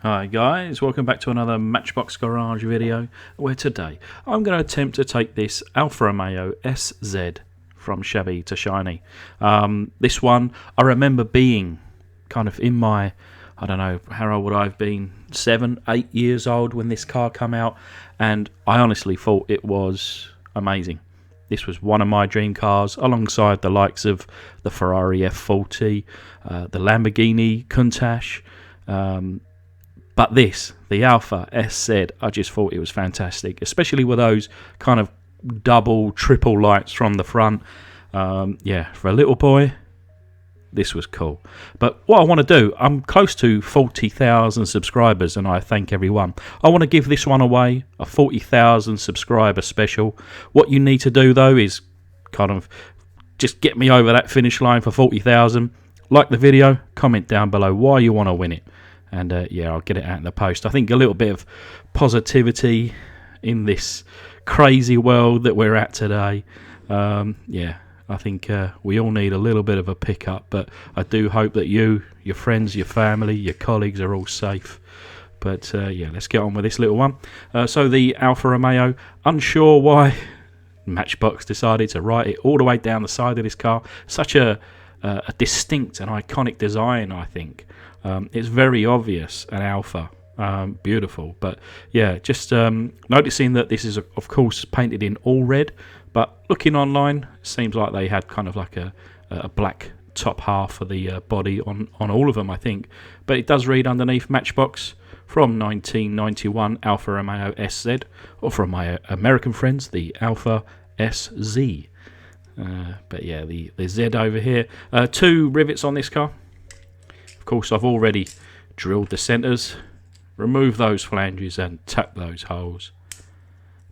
Hi guys, welcome back to another Matchbox Garage video, where today I'm going to attempt to take this Alfa Romeo SZ from shabby to shiny. This one, I remember being kind of in my, I don't know, how old would I have been, 7, 8 years old when this car came out, and I honestly thought it was amazing. This was one of my dream cars, alongside the likes of the Ferrari F40, the Lamborghini Countach, but this, the Alfa SZ, I just thought it was fantastic, especially with those kind of double, triple lights from the front. Yeah, for a little boy, this was cool. But what I want to do, I'm close to 40,000 subscribers, and I thank everyone. I want to give this one away, a 40,000 subscriber special. What you need to do, though, is kind of just get me over that finish line for 40,000. Like the video, comment down below why you want to win it. And yeah, I'll get it out in the post. I think a little bit of positivity in this crazy world that we're at today. Yeah, I think we all need a little bit of a pick-up. But I do hope that you, your friends, your family, your colleagues are all safe. But yeah, let's get on with this little one. So the Alfa Romeo, unsure why Matchbox decided to write it all the way down the side of this car. Such a distinct and iconic design, I think. It's very obvious an Alfa, beautiful, but yeah, just noticing that this is of course painted in all red, but looking online, seems like they had kind of like a black top half for the body on all of them, I think. But it does read underneath Matchbox from 1991 Alfa Romeo SZ, or from my American friends, the Alfa SZ. But yeah, the Z over here. 2 rivets on this car. Of course, I've already drilled the centres, removed those flanges and tapped those holes.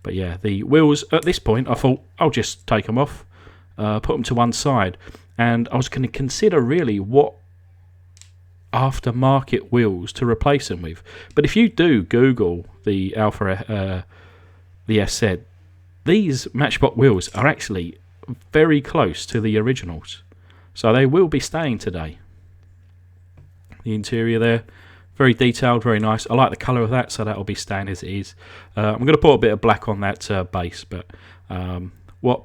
But yeah, the wheels, at this point, I thought I'll just take them off, put them to one side. And I was going to consider really what aftermarket wheels to replace them with. But if you do Google the Alfa, the SZ, these Matchbox wheels are actually very close to the originals. So they will be staying today. The interior there, very detailed, very nice. I like the colour of that, so that will be staying as it is. I'm going to put a bit of black on that base, but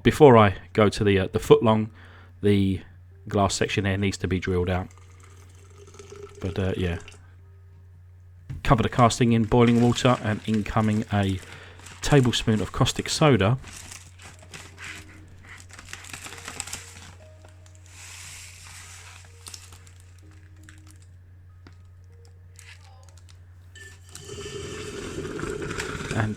before I go to the footlong, the glass section there needs to be drilled out. But yeah, cover the casting in boiling water, and incoming a tablespoon of caustic soda. And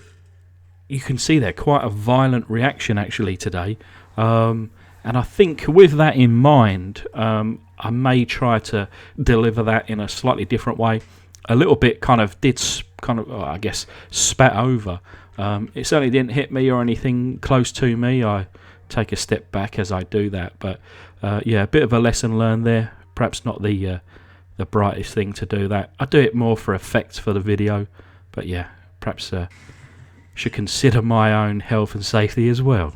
you can see there quite a violent reaction actually today, and I think with that in mind, I may try to deliver that in a slightly different way. A little bit I guess spat over. It certainly didn't hit me or anything close to me. I take a step back as I do that, but yeah, a bit of a lesson learned there. Perhaps not the brightest thing to do that. I do it more for effect for the video, but yeah, perhaps should consider my own health and safety as well.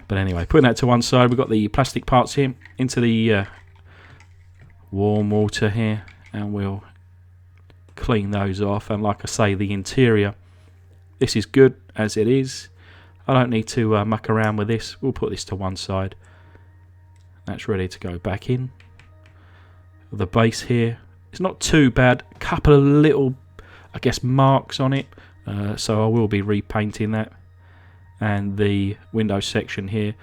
But anyway, putting that to one side, we've got the plastic parts here into the warm water here, and we'll clean those off. And like I say, the interior, this is good as it is. I don't need to muck around with this. We'll put this to one side. That's ready to go back in. The base here, it's not too bad. A couple of little, I guess, marks on it. So I will be repainting that. And the window section here,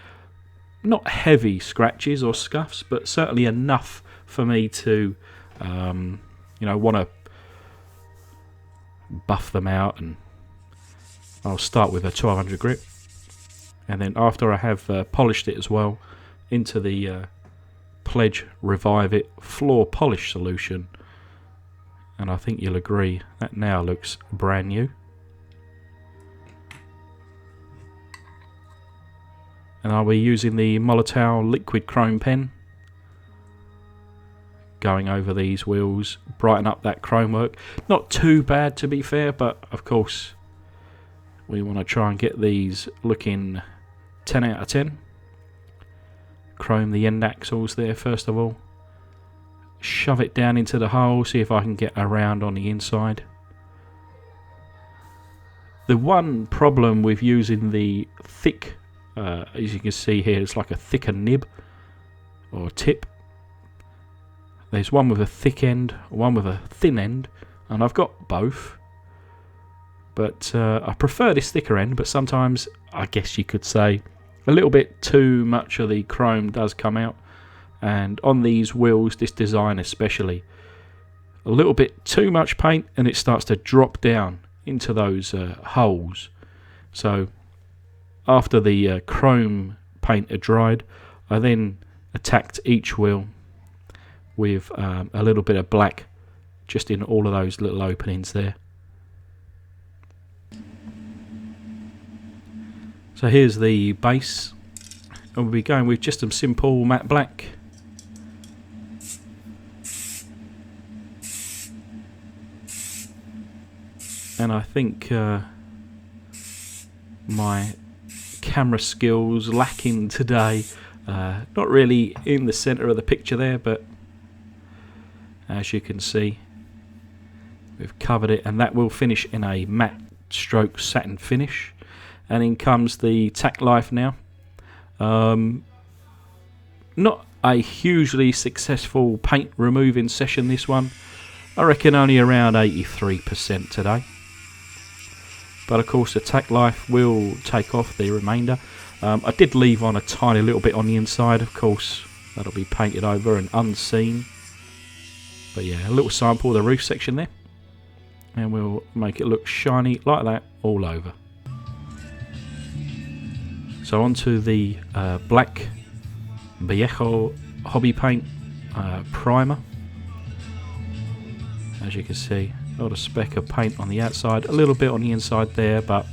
not heavy scratches or scuffs, but certainly enough for me to, want to buff them out. And I'll start with a 1200 grit, and then after I have polished it as well, into the Pledge Revive It floor polish solution. And I think you'll agree that now looks brand new. And I'll be using the Molotow liquid chrome pen, going over these wheels, brighten up that chrome work. Not too bad, to be fair, but of course we want to try and get these looking 10 out of 10. Chrome the end axles there first of all. shove it down into the hole, see if I can get around on the inside. The one problem with using the thick, as you can see here, it's like a thicker nib or tip. There's one with a thick end, one with a thin end, and I've got both. But I prefer this thicker end, but sometimes, I guess you could say, a little bit too much of the chrome does come out. And on these wheels, this design especially, a little bit too much paint and it starts to drop down into those holes. So after the chrome paint had dried, I then attacked each wheel with a little bit of black just in all of those little openings there. So here's the base, and we'll be going with just some simple matte black. And I think my camera skills lacking today, not really in the centre of the picture there, but as you can see, we've covered it, and that will finish in a matte stroke satin finish. And in comes the tack life now. Not a hugely successful paint removing session, this one. I reckon only around 83% today. But of course the tack life will take off the remainder. I did leave on a tiny little bit on the inside, of course that'll be painted over and unseen. But yeah, a little sample of the roof section there, and we'll make it look shiny like that all over. So onto the black Viejo hobby paint primer. As you can see, not a speck of paint on the outside, a little bit on the inside there, but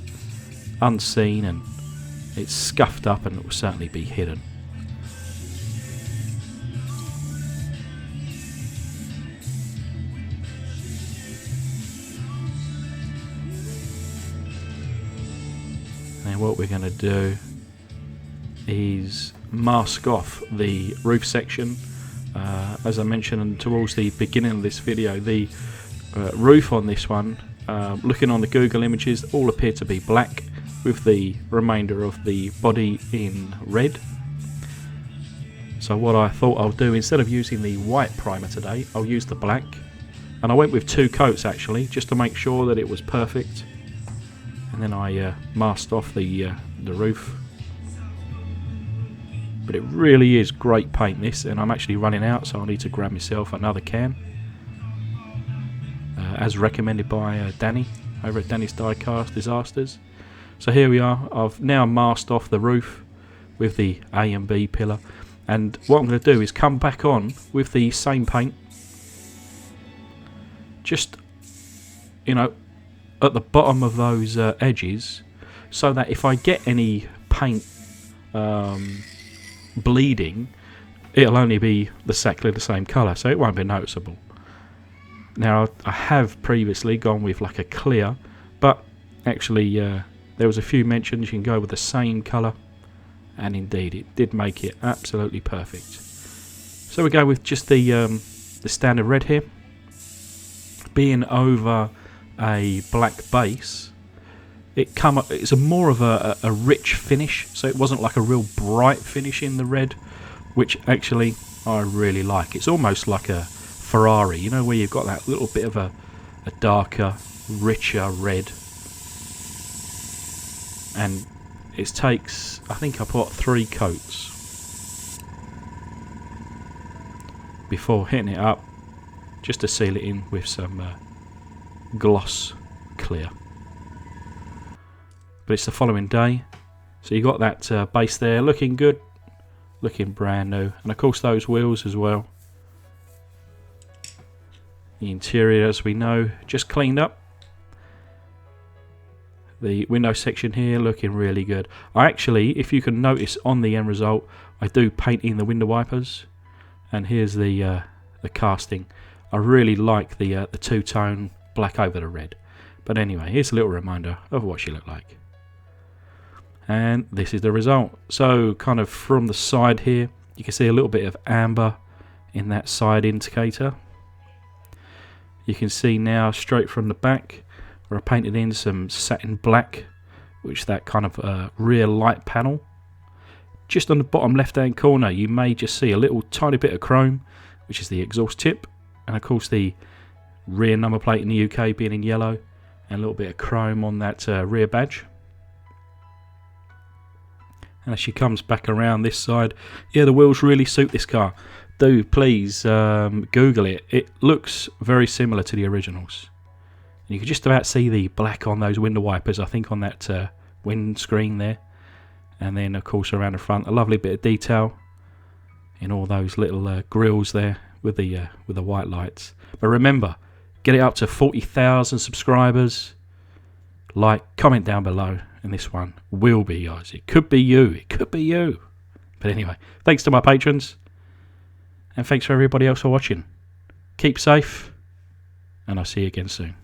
unseen, and it's scuffed up and it will certainly be hidden. And what we're going to do is mask off the roof section. As I mentioned towards the beginning of this video, the roof on this one, looking on the Google images, all appear to be black with the remainder of the body in red. So what I thought I'll do, instead of using the white primer today, I'll use the black. And I went with 2 coats actually, just to make sure that it was perfect. And then I masked off the roof. But it really is great paint, this, and I'm actually running out, so I need to grab myself another can, as recommended by Danny over at Danny's Diecast Disasters. So here we are. I've now masked off the roof with the A and B pillar, and what I'm going to do is come back on with the same paint, just, you know, at the bottom of those edges, so that if I get any paint bleeding, it'll only be exactly the same colour, so it won't be noticeable. Now I have previously gone with like a clear, but actually there was a few mentions you can go with the same colour, and indeed it did make it absolutely perfect. So we go with just the standard red here, being over a black base. It's a more of a rich finish, so it wasn't like a real bright finish in the red, which actually I really like. It's almost like a Ferrari, you know, where you've got that little bit of a darker, richer red. And it takes, I think I put 3 coats before hitting it up, just to seal it in with some gloss clear. But it's the following day, so you got that base there looking good, looking brand new, and of course those wheels as well. The interior, as we know, just cleaned up. The window section here looking really good. I actually, if you can notice on the end result, I do paint in the window wipers, and here's the casting. I really like the two-tone black over the red. But anyway, here's a little reminder of what she looked like. And this is the result. So kind of from the side here, you can see a little bit of amber in that side indicator. You can see now straight from the back where I painted in some satin black, which that kind of rear light panel. Just on the bottom left hand corner you may just see a little tiny bit of chrome, which is the exhaust tip, and of course the rear number plate in the UK being in yellow, and a little bit of chrome on that rear badge. And as she comes back around this side, yeah, the wheels really suit this car. Do please Google it. It looks very similar to the originals. You can just about see the black on those window wipers, I think, on that windscreen there. And then of course around the front, a lovely bit of detail in all those little grills there with the white lights. But remember, get it up to 40,000 subscribers. Like, comment down below, and this one will be yours. It could be you. It could be you. But anyway, thanks to my patrons, and thanks for everybody else for watching. Keep safe, and I'll see you again soon.